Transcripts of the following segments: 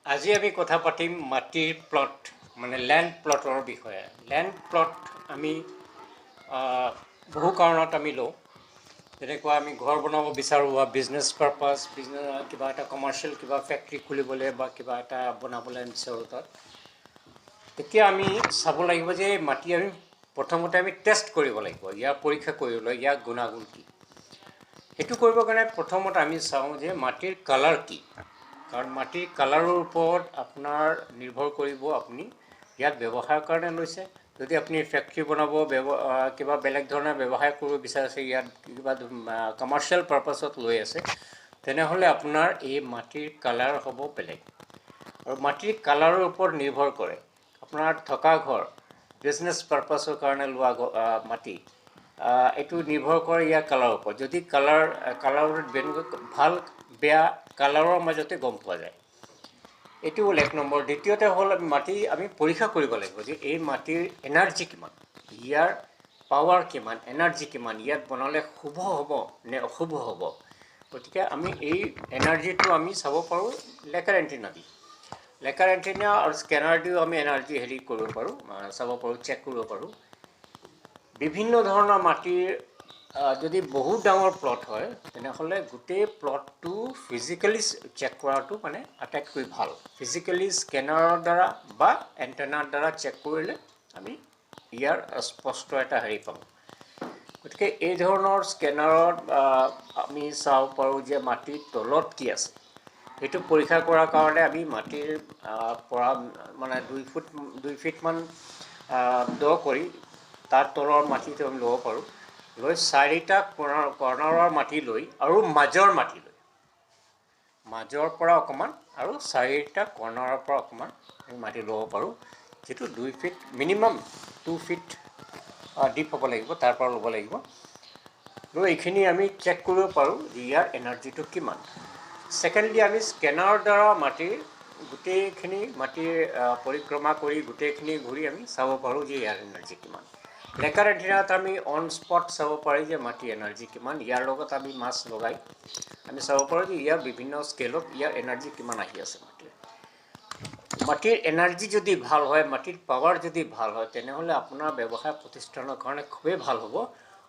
আজি আমি কথা পাতিম মাটিৰ প্লট মানে ল্যান্ড প্লটৰ বিষয়ে। ল্যান্ড প্লট আমি বহু কাৰণত আমি লওঁ। যেনেকুৱা আমি ঘৰ বনাব বিচাৰোঁ বা বিজনেছ পাৰপাছ, কিবা এটা কমাৰ্চিয়েল কিবা ফেক্টৰী খুলিবলৈ বা কিবা এটা বনাবলৈ বিচাৰোঁ তাত। তেতিয়া আমি চাব লাগিব যে মাটি আমি প্ৰথমতে আমি টেষ্ট কৰিব লাগিব, ইয়াৰ পৰীক্ষা কৰিবলৈ, ইয়াৰ গুণাগুণ কি। সেইটো কৰিবৰ কাৰণে প্ৰথমতে আমি চাওঁ যে মাটিৰ কালাৰ কি, কাৰণ মাটিৰ কালাৰৰ ওপৰত আপোনাৰ নিৰ্ভৰ কৰিব আপুনি ইয়াত ব্যৱসায়ৰ কাৰণে লৈছে। যদি আপুনি ফেক্টৰী বনাব কিবা বেলেগ ধৰণে ব্যৱসায় কৰিব বিচাৰিছে, ইয়াত কিবা কমাৰ্চিয়েল পাৰপাছত লৈ আছে, তেনেহ'লে আপোনাৰ এই মাটিৰ কালাৰ হ'ব বেলেগ। আৰু মাটিৰ কালাৰৰ ওপৰত নিৰ্ভৰ কৰে আপোনাৰ থকা ঘৰ, বিজনেছ পাৰপাছৰ কাৰণে লোৱা মাটি, এইটো নিৰ্ভৰ কৰে ইয়াৰ কালাৰৰ ওপৰত। যদি কালাৰৰ ভাল বেয়া কালাৰৰ মাজতে গম পোৱা যায়। এইটো হ'ল 1 নম্বৰ। দ্বিতীয়তে হ'ল মাটি আমি পৰীক্ষা কৰিব লাগিব যে এই মাটিৰ এনাৰ্জি কিমান, ইয়াৰ পাৱাৰ কিমান, এনাৰ্জি কিমান, ইয়াত বনালে শুভ হ'ব নে অশুভ হ'ব। গতিকে আমি এই এনাৰ্জিটো আমি চাব পাৰোঁ লেকাৰ এণ্টিনা দি। লেকাৰ এণ্টিনা আৰু স্কেনাৰ দিও আমি এনাৰ্জি কৰিব পাৰোঁ, চাব পাৰোঁ, চেক কৰিব পাৰোঁ। বিভিন্ন ধৰণৰ মাটিৰ যদি বহুত ডাঙৰ প্লট হয়, তেনেহ'লে গোটেই প্লটটো ফিজিকেলি চেক কৰাটো মানে আটাইতকৈ ভাল। ফিজিকেলি স্কেনাৰৰ দ্বাৰা বা এণ্টেনাৰ দ্বাৰা চেক কৰিলে আমি ইয়াৰ স্পষ্ট এটা পাওঁ। গতিকে এই ধৰণৰ স্কেনাৰত আমি চাব পাৰোঁ যে মাটিৰ তলত কি আছে। সেইটো পৰীক্ষা কৰাৰ কাৰণে আমি মাটিৰ পৰা মানে 2 ফিটমান দ কৰি তাৰ তলৰ মাটিটো আমি ল'ব পাৰোঁ। লৈ 4টা কৰ্ণাৰৰ মাটি লৈ আৰু মাজৰ পৰা অকণমান আৰু 4টা কৰ্ণাৰৰ পৰা অকণমান আমি মাটি ল'ব পাৰোঁ, যিটো 2 ফিট মিনিমাম 2 ফিট ডিপ হ'ব লাগিব, তাৰ পৰা ল'ব লাগিব। আৰু এইখিনি আমি চেক কৰিব পাৰোঁ যে ইয়াৰ এনাৰ্জিটো কিমান। ছেকেণ্ডলি আমি স্কেনাৰৰ দ্বাৰা গোটেইখিনি মাটিৰ পৰিক্ৰমা কৰি গোটেইখিনি ঘূৰি আমি চাব পাৰোঁ যে ইয়াৰ এনাৰ্জি কিমান। লেকাৰ এণ্টিনাত আমি অন স্পট চাব পাৰি যে মাটিৰ এনাৰ্জি কিমান। ইয়াৰ লগত আমি মাছ লগাই আমি চাব পাৰোঁ যে ইয়াৰ বিভিন্ন স্কেলত ইয়াৰ এনাৰ্জি কিমান আহি আছে। মাটিৰ এনাৰ্জি যদি ভাল হয়, মাটিৰ পাৱাৰ যদি ভাল হয়, তেনেহ'লে আপোনাৰ ব্যৱসায় প্ৰতিষ্ঠানৰ কাৰণে খুবেই ভাল হ'ব।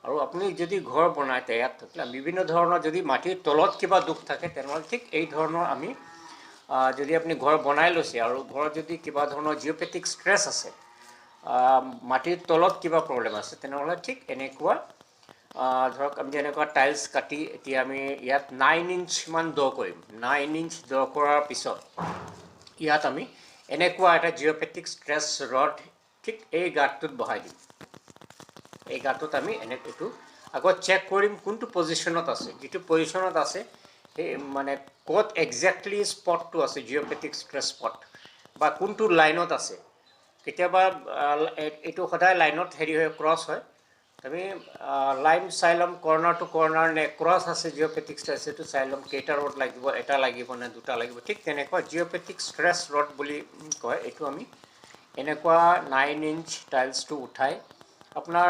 আৰু আপুনি যদি ঘৰ বনায় তৈয়াৰ থাকিলে বিভিন্ন ধৰণৰ যদি মাটিৰ তলত কিবা দুখ থাকে, তেনেহ'লে ঠিক এই ধৰণৰ আমি যদি আপুনি ঘৰ বনাই লৈছে আৰু ঘৰত যদি কিবা ধৰণৰ জিঅ'পেথিক ষ্ট্ৰেছ আছে, মাটিৰ তলত কিবা প্ৰব্লেম আছে, তেনেহ'লে ঠিক এনেকুৱা ধৰক আমি যেনেকুৱা টাইলছ কাটি এতিয়া আমি ইয়াত 9 ইঞ্চমান দ কৰিম। 9 ইঞ্চ দ কৰাৰ পিছত ইয়াত আমি এনেকুৱা এটা জিঅ'পেথিক ষ্ট্ৰেছ ৰড ঠিক এই গাঁতটোত বহাই দিম। এই গাঁতটোত আমি এইটো আগত চেক কৰিম কোনটো পজিশ্যনত আছে। যিটো পজিশ্যনত আছে সেই মানে ক'ত একজেক্টলি স্পটটো আছে, জিঅ'পেথিক ষ্ট্ৰেছ স্পট বা কোনটো লাইনত আছে। কেতিয়াবা এইটো সদায় লাইনত হৈ ক্ৰছ হয়। আমি লাইন চাই ল'ম, কৰ্ণাৰ টু কৰ্ণাৰ নে ক্ৰছ আছে জিঅ'পেথিক ষ্ট্ৰেছ, সেইটো চাই ল'ম। কেইটা ৰড লাগিব, এটা লাগিব নে দুটা লাগিব। ঠিক তেনেকুৱা জিঅ'পেথিক ষ্ট্ৰেছ ৰড বুলি কয়। এইটো আমি এনেকুৱা 9 ইঞ্চ টাইলছটো উঠাই আপোনাৰ